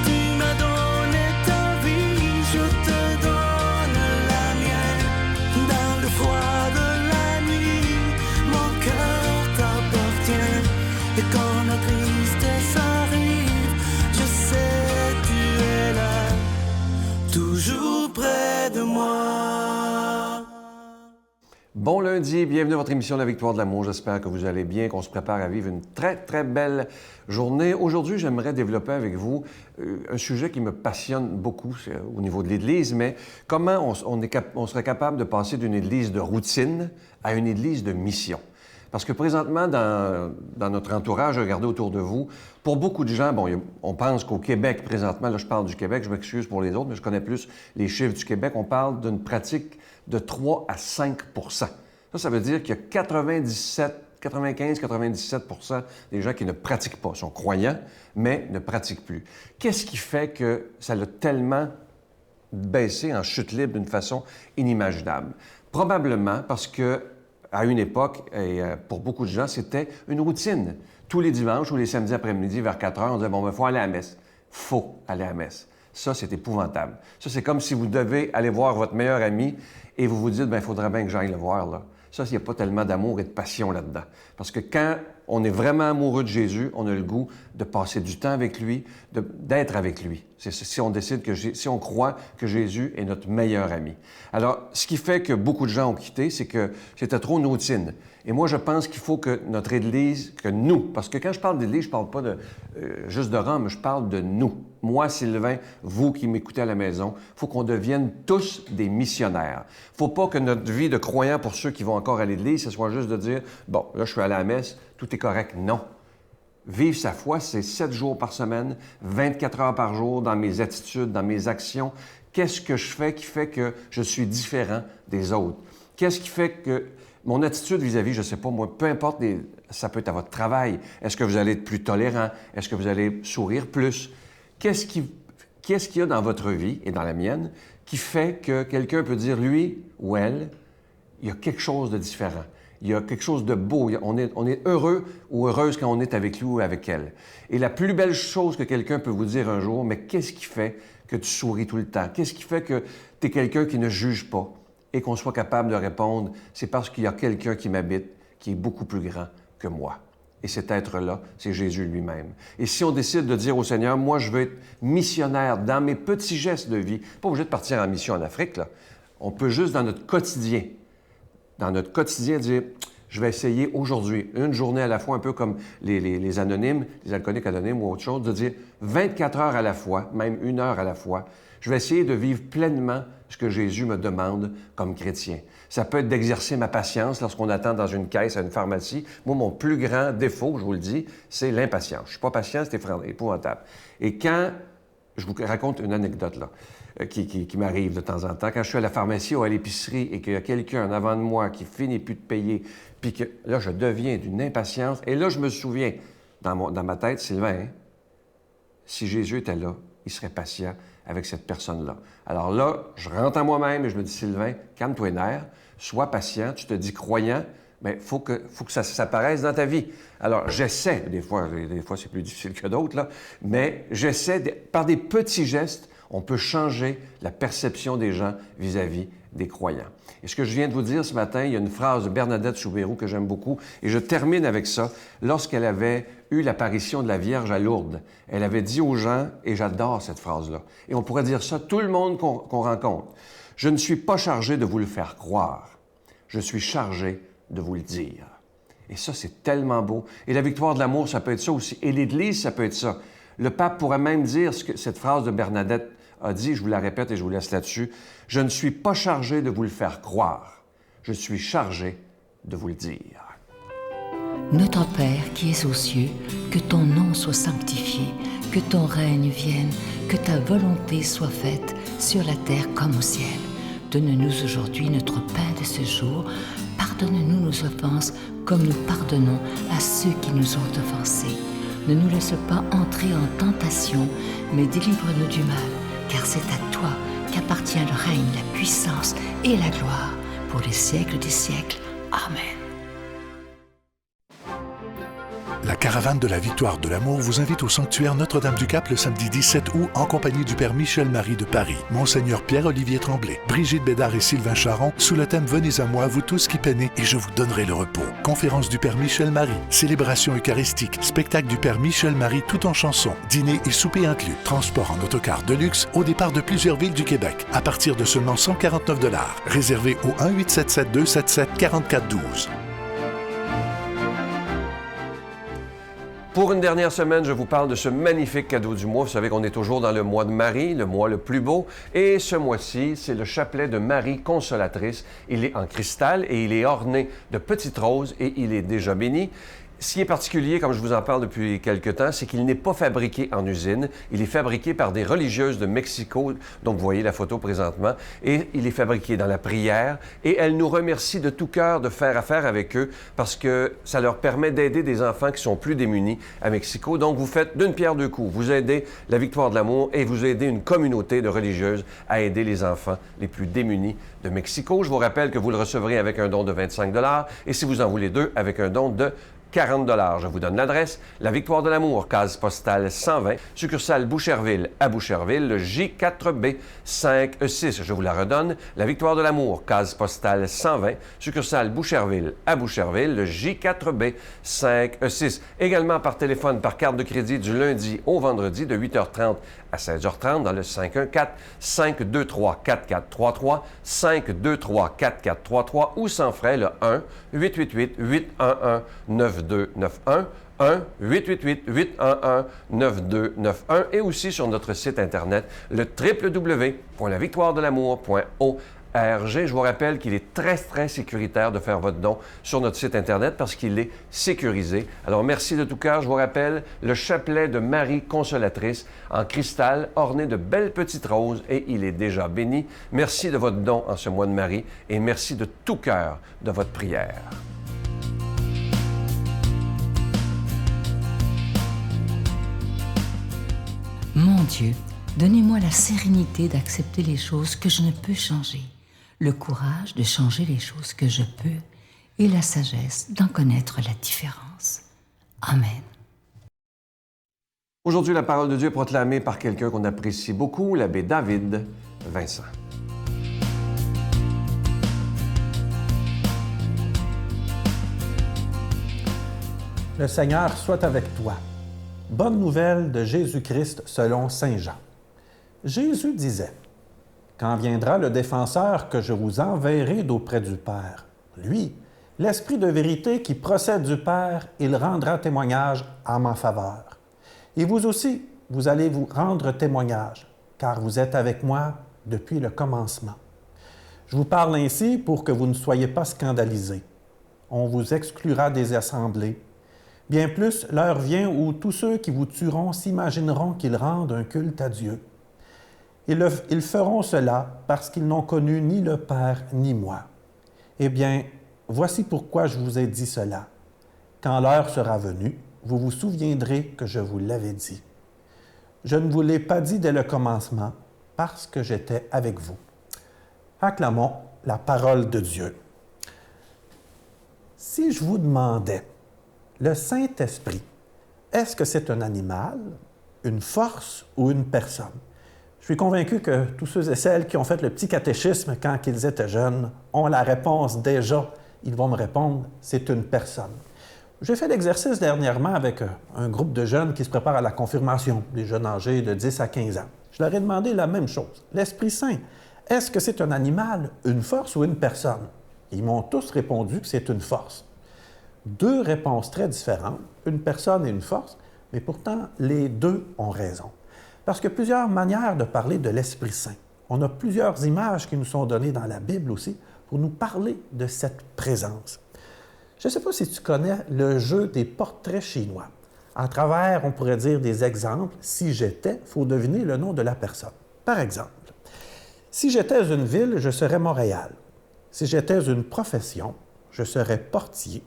Tu m'as donné ta vie, je te donne la mienne. Dans le froid de la nuit, mon cœur t'appartient. Et quand la tristesse arrive, je sais tu es là, toujours près de moi. Bon lundi, bienvenue à votre émission La Victoire de l'amour. J'espère que vous allez bien, qu'on se prépare à vivre une très, très belle journée. Aujourd'hui, j'aimerais développer avec vous un sujet qui me passionne beaucoup au niveau de l'Église, mais comment on serait capable de passer d'une Église de routine à une Église de mission. Parce que présentement, dans notre entourage, regardez autour de vous, pour beaucoup de gens, bon, on pense qu'au Québec, présentement, là je parle du Québec, je m'excuse pour les autres, mais je connais plus les chiffres du Québec, on parle d'une pratique de 3 à 5 Ça veut dire qu'il y a 95-97 des gens qui ne pratiquent pas, sont croyants, mais ne pratiquent plus. Qu'est-ce qui fait que ça l'a tellement baissé en chute libre d'une façon inimaginable? Probablement parce que à une époque, et pour beaucoup de gens, c'était une routine. Tous les dimanches ou les samedis après-midi, vers 4 heures, on disait « Bon, il faut aller à la messe. » Faut aller à la messe. Ça, c'est épouvantable. Ça, c'est comme si vous devez aller voir votre meilleur ami et vous vous dites « Bien, il faudrait bien que j'aille le voir, là. » Ça, il n'y a pas tellement d'amour et de passion là-dedans. Parce que quand on est vraiment amoureux de Jésus, on a le goût de passer du temps avec lui, d'être avec lui. C'est si on décide si on croit que Jésus est notre meilleur ami. Alors, ce qui fait que beaucoup de gens ont quitté, c'est que c'était trop une routine. Et moi, je pense qu'il faut que notre Église, que nous, parce que quand je parle d'Église, je ne parle pas juste de Rome, je parle de nous. Moi, Sylvain, vous qui m'écoutez à la maison, il faut qu'on devienne tous des missionnaires. Il ne faut pas que notre vie de croyant, pour ceux qui vont encore à l'Église, ce soit juste de dire « Bon, là, je suis allé à la messe, tout est correct. » Non. Vivre sa foi, c'est 7 jours par semaine, 24 heures par jour, dans mes attitudes, dans mes actions. Qu'est-ce que je fais qui fait que je suis différent des autres? Qu'est-ce qui fait que mon attitude vis-à-vis, je ne sais pas, moi, peu importe, ça peut être à votre travail. Est-ce que vous allez être plus tolérant? Est-ce que vous allez sourire plus? Qu'est-ce qu'il y a dans votre vie et dans la mienne qui fait que quelqu'un peut dire, lui ou elle, il y a quelque chose de différent. Il y a quelque chose de beau. On est heureux ou heureuse quand on est avec lui ou avec elle. Et la plus belle chose que quelqu'un peut vous dire un jour, mais qu'est-ce qui fait que tu souris tout le temps? Qu'est-ce qui fait que tu es quelqu'un qui ne juge pas? Et qu'on soit capable de répondre, c'est parce qu'il y a quelqu'un qui m'habite, qui est beaucoup plus grand que moi. Et cet être-là, c'est Jésus lui-même. Et si on décide de dire au Seigneur, moi, je veux être missionnaire dans mes petits gestes de vie, pas obligé de partir en mission en Afrique, là. On peut juste dans notre quotidien, dire, je vais essayer aujourd'hui, une journée à la fois, un peu comme les anonymes, les alcooliques anonymes ou autre chose, de dire 24 heures à la fois, même 1 heure à la fois, je vais essayer de vivre pleinement ce que Jésus me demande comme chrétien. Ça peut être d'exercer ma patience lorsqu'on attend dans une caisse à une pharmacie. Moi, mon plus grand défaut, je vous le dis, c'est l'impatience. Je ne suis pas patient, c'est épouvantable. Et quand, je vous raconte une anecdote là, qui m'arrive de temps en temps, quand je suis à la pharmacie ou à l'épicerie et qu'il y a quelqu'un en avant de moi qui finit plus de payer, puis que là, je deviens d'une impatience, et là, je me souviens, dans ma tête, Sylvain, si Jésus était là, il serait patient avec cette personne-là. Alors là, je rentre en moi-même et je me dis, Sylvain, calme-toi les nerfs, sois patient, tu te dis croyant, mais il faut que ça apparaisse dans ta vie. Alors, j'essaie, des fois c'est plus difficile que d'autres, là, mais j'essaie, par des petits gestes, on peut changer la perception des gens vis-à-vis des croyants. Et ce que je viens de vous dire ce matin, il y a une phrase de Bernadette Soubirous que j'aime beaucoup, et je termine avec ça. Lorsqu'elle avait eu l'apparition de la Vierge à Lourdes, elle avait dit aux gens, et j'adore cette phrase-là, et on pourrait dire ça, tout le monde qu'on rencontre, « Je ne suis pas chargé de vous le faire croire, je suis chargé de vous le dire. » Et ça, c'est tellement beau. Et la victoire de l'amour, ça peut être ça aussi. Et l'Église, ça peut être ça. Le pape pourrait même dire cette phrase de Bernadette a dit, je vous la répète et je vous laisse là-dessus, « Je ne suis pas chargé de vous le faire croire, je suis chargé de vous le dire. » Notre Père qui es aux cieux, que ton nom soit sanctifié, que ton règne vienne, que ta volonté soit faite sur la terre comme au ciel. Donne-nous aujourd'hui notre pain de ce jour. Pardonne-nous nos offenses comme nous pardonnons à ceux qui nous ont offensés. Ne nous laisse pas entrer en tentation, mais délivre-nous du mal, car c'est à toi qu'appartient le règne, la puissance et la gloire pour les siècles des siècles. Amen. La caravane de la Victoire de l'amour vous invite au sanctuaire Notre-Dame-du-Cap le samedi 17 août en compagnie du Père Michel-Marie de Paris, Monseigneur Pierre-Olivier Tremblay, Brigitte Bédard et Sylvain Charon, sous le thème « Venez à moi, vous tous qui peinez, et je vous donnerai le repos ». Conférence du Père Michel-Marie, célébration eucharistique, spectacle du Père Michel-Marie tout en chansons, dîner et souper inclus, transport en autocar de luxe au départ de plusieurs villes du Québec, à partir de seulement 149 $. Réservé au 1-877-277-4412. Pour une dernière semaine, je vous parle de ce magnifique cadeau du mois. Vous savez qu'on est toujours dans le mois de Marie, le mois le plus beau. Et ce mois-ci, c'est le chapelet de Marie consolatrice. Il est en cristal et il est orné de petites roses et il est déjà béni. Ce qui est particulier, comme je vous en parle depuis quelque temps, c'est qu'il n'est pas fabriqué en usine. Il est fabriqué par des religieuses de Mexico, donc vous voyez la photo présentement, et il est fabriqué dans la prière. Et elles nous remercient de tout cœur de faire affaire avec eux parce que ça leur permet d'aider des enfants qui sont plus démunis à Mexico. Donc vous faites d'une pierre deux coups. Vous aidez la Victoire de l'amour et vous aidez une communauté de religieuses à aider les enfants les plus démunis de Mexico. Je vous rappelle que vous le recevrez avec un don de 25 $ et si vous en voulez deux, avec un don de 40 $. Je vous donne l'adresse. La Victoire de l'amour, case postale 120, succursale Boucherville à Boucherville, le J4B 5E6. Je vous la redonne. La Victoire de l'amour, case postale 120, succursale Boucherville à Boucherville, le J4B 5E6. Également par téléphone, par carte de crédit du lundi au vendredi de 8h30 à 16h30 dans le 514-523-4433, 523-4433 ou sans frais le 1-888-811-9291, 1-888-811-9291 et aussi sur notre site Internet, le www.lavictoiredelamour.org. Je vous rappelle qu'il est très, très sécuritaire de faire votre don sur notre site Internet parce qu'il est sécurisé. Alors, merci de tout cœur. Je vous rappelle le chapelet de Marie consolatrice en cristal orné de belles petites roses et il est déjà béni. Merci de votre don en ce mois de Marie et merci de tout cœur de votre prière. Mon Dieu, donnez-moi la sérénité d'accepter les choses que je ne peux changer, le courage de changer les choses que je peux et la sagesse d'en connaître la différence. Amen. Aujourd'hui, la parole de Dieu est proclamée par quelqu'un qu'on apprécie beaucoup, l'abbé David Vincent. Le Seigneur soit avec toi. Bonne nouvelle de Jésus-Christ selon saint Jean. Jésus disait, « Quand viendra le défenseur que je vous enverrai d'auprès du Père, lui, l'Esprit de vérité qui procède du Père, il rendra témoignage en ma faveur. Et vous aussi, vous allez vous rendre témoignage, car vous êtes avec moi depuis le commencement. Je vous parle ainsi pour que vous ne soyez pas scandalisés. On vous exclura des assemblées. Bien plus, l'heure vient où tous ceux qui vous tueront s'imagineront qu'ils rendent un culte à Dieu. Ils feront cela parce qu'ils n'ont connu ni le Père ni moi. Eh bien, voici pourquoi je vous ai dit cela. Quand l'heure sera venue, vous vous souviendrez que je vous l'avais dit. Je ne vous l'ai pas dit dès le commencement, parce que j'étais avec vous. » Acclamons la parole de Dieu. Si je vous demandais, le Saint-Esprit, est-ce que c'est un animal, une force ou une personne? Je suis convaincu que tous ceux et celles qui ont fait le petit catéchisme quand ils étaient jeunes ont la réponse déjà. Ils vont me répondre, c'est une personne. J'ai fait l'exercice dernièrement avec un groupe de jeunes qui se préparent à la confirmation, des jeunes âgés de 10 à 15 ans. Je leur ai demandé la même chose. L'Esprit Saint, est-ce que c'est un animal, une force ou une personne? Ils m'ont tous répondu que c'est une force. Deux réponses très différentes, une personne et une force, mais pourtant les deux ont raison. Parce qu'il y a plusieurs manières de parler de l'Esprit Saint. On a plusieurs images qui nous sont données dans la Bible aussi pour nous parler de cette présence. Je ne sais pas si tu connais le jeu des portraits chinois. À travers, on pourrait dire des exemples. Si j'étais, il faut deviner le nom de la personne. Par exemple, si j'étais une ville, je serais Montréal. Si j'étais une profession, je serais portier.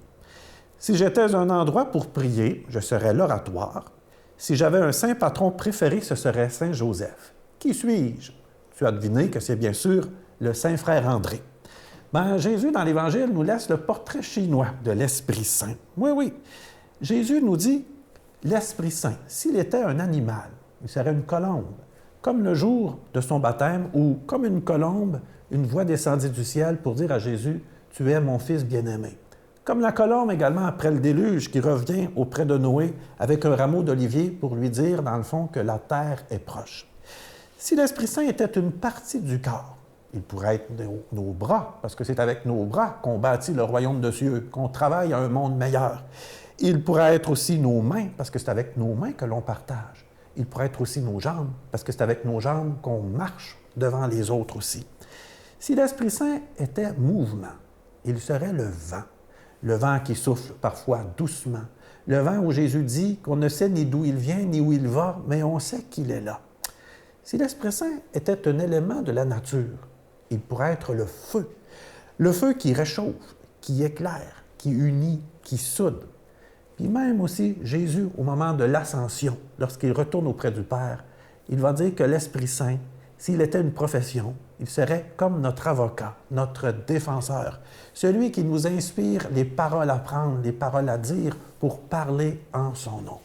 Si j'étais un endroit pour prier, je serais l'oratoire. Si j'avais un saint patron préféré, ce serait Saint Joseph. Qui suis-je? Tu as deviné que c'est bien sûr le saint frère André. Jésus, dans l'Évangile, nous laisse le portrait chinois de l'Esprit Saint. Oui, oui. Jésus nous dit, l'Esprit Saint, s'il était un animal, il serait une colombe. Comme le jour de son baptême, ou comme une colombe, une voix descendit du ciel pour dire à Jésus, « Tu es mon Fils bien-aimé ». Comme la colombe également après le déluge qui revient auprès de Noé avec un rameau d'olivier pour lui dire, dans le fond, que la terre est proche. Si l'Esprit Saint était une partie du corps, il pourrait être nos bras, parce que c'est avec nos bras qu'on bâtit le royaume de Dieu, qu'on travaille à un monde meilleur. Il pourrait être aussi nos mains, parce que c'est avec nos mains que l'on partage. Il pourrait être aussi nos jambes, parce que c'est avec nos jambes qu'on marche devant les autres aussi. Si l'Esprit Saint était mouvement, il serait le vent qui souffle parfois doucement, le vent où Jésus dit qu'on ne sait ni d'où il vient ni où il va, mais on sait qu'il est là. Si l'Esprit Saint était un élément de la nature, il pourrait être le feu qui réchauffe, qui éclaire, qui unit, qui soude. Puis même aussi, Jésus, au moment de l'ascension, lorsqu'il retourne auprès du Père, il va dire que l'Esprit Saint, s'il était une profession, il serait comme notre avocat, notre défenseur, celui qui nous inspire les paroles à prendre, les paroles à dire pour parler en son nom.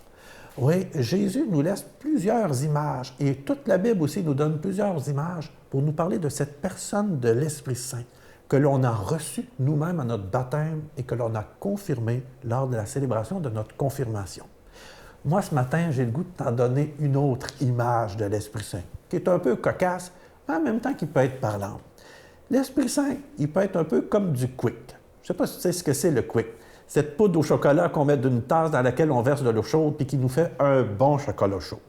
Oui, Jésus nous laisse plusieurs images et toute la Bible aussi nous donne plusieurs images pour nous parler de cette personne de l'Esprit Saint que l'on a reçu nous-mêmes à notre baptême et que l'on a confirmé lors de la célébration de notre confirmation. Moi, ce matin, j'ai le goût de t'en donner une autre image de l'Esprit Saint, qui est un peu cocasse, mais en même temps qui peut être parlante. L'Esprit Saint, il peut être un peu comme du quick. Je ne sais pas si tu sais ce que c'est le quick. Cette poudre au chocolat qu'on met d'une tasse dans laquelle on verse de l'eau chaude puis qui nous fait un bon chocolat chaud.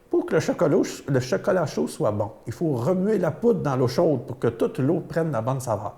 Pour que le chocolat chaud soit bon, il faut remuer la poudre dans l'eau chaude pour que toute l'eau prenne la bonne saveur.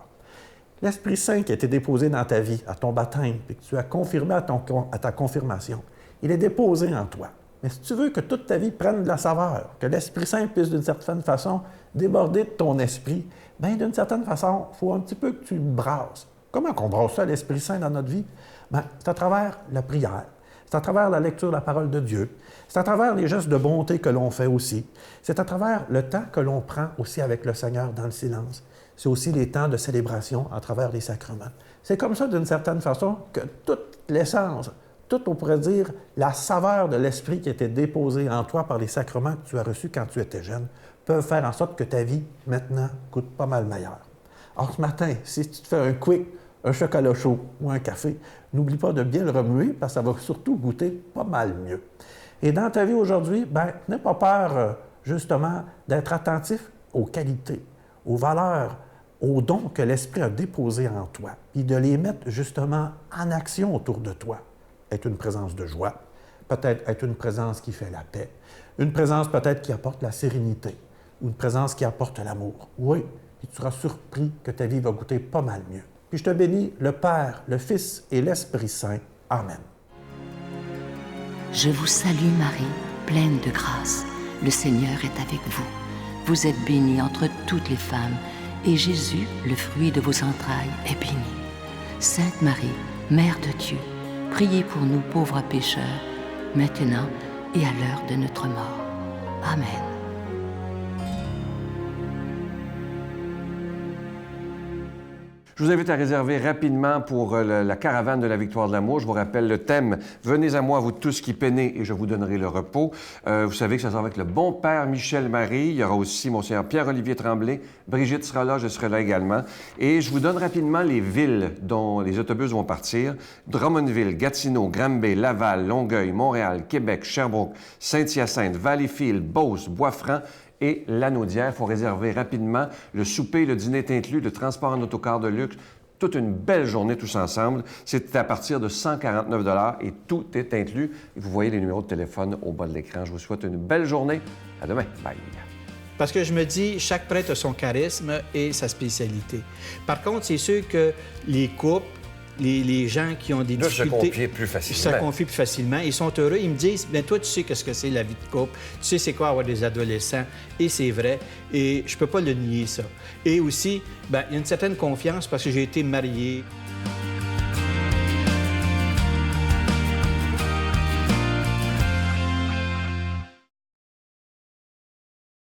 L'Esprit Saint qui a été déposé dans ta vie, à ton baptême, et que tu as confirmé à ta confirmation, il est déposé en toi. Mais si tu veux que toute ta vie prenne de la saveur, que l'Esprit Saint puisse d'une certaine façon déborder de ton esprit, bien d'une certaine façon, il faut un petit peu que tu le brasses. Comment qu'on brasse ça, l'Esprit Saint, dans notre vie? Bien, c'est à travers la prière, c'est à travers la lecture de la parole de Dieu, c'est à travers les gestes de bonté que l'on fait aussi, c'est à travers le temps que l'on prend aussi avec le Seigneur dans le silence. C'est aussi les temps de célébration à travers les sacrements. C'est comme ça, d'une certaine façon, que toute l'essence, toute, on pourrait dire, la saveur de l'Esprit qui était déposée en toi par les sacrements que tu as reçus quand tu étais jeune, peuvent faire en sorte que ta vie, maintenant, coûte pas mal meilleure. Alors, ce matin, si tu te fais un quick, un chocolat chaud ou un café, n'oublie pas de bien le remuer parce que ça va surtout goûter pas mal mieux. Et dans ta vie aujourd'hui, bien, n'aie pas peur, justement, d'être attentif aux qualités, aux valeurs, aux dons que l'Esprit a déposés en toi, puis de les mettre justement en action autour de toi. Être une présence de joie, peut-être être une présence qui fait la paix, une présence peut-être qui apporte la sérénité, ou une présence qui apporte l'amour. Oui, puis tu seras surpris que ta vie va goûter pas mal mieux. Puis je te bénis, le Père, le Fils et l'Esprit Saint. Amen. Je vous salue Marie, pleine de grâce. Le Seigneur est avec vous. Vous êtes bénie entre toutes les femmes, et Jésus, le fruit de vos entrailles, est béni. Sainte Marie, Mère de Dieu, priez pour nous pauvres pécheurs, maintenant et à l'heure de notre mort. Amen. Je vous invite à réserver rapidement pour la caravane de la victoire de l'amour. Je vous rappelle le thème « Venez à moi, vous tous qui peinez, et je vous donnerai le repos ». Vous savez que ça sera avec le bon Père Michel Marie. Il y aura aussi Monseigneur Pierre-Olivier Tremblay. Brigitte sera là, je serai là également. Et je vous donne rapidement les villes dont les autobus vont partir. Drummondville, Gatineau, Granby, Laval, Longueuil, Montréal, Québec, Sherbrooke, Saint-Hyacinthe, Valleyfield, Beauce, Bois-Franc et Lanaudière. Il faut réserver rapidement. Le souper, le dîner est inclus, le transport en autocar de luxe. Toute une belle journée tous ensemble. C'est à partir de 149 $ et tout est inclus. Et vous voyez les numéros de téléphone au bas de l'écran. Je vous souhaite une belle journée. À demain. Bye. Parce que je me dis, chaque prêtre a son charisme et sa spécialité. Par contre, c'est sûr que les couples, les gens qui ont des difficultés... se confient plus facilement. Ils sont heureux. Ils me disent, bien, toi, tu sais qu'est-ce que c'est la vie de couple. Tu sais c'est quoi avoir des adolescents. Et c'est vrai. Et je peux pas le nier, ça. Et aussi, bien, il y a une certaine confiance parce que j'ai été marié.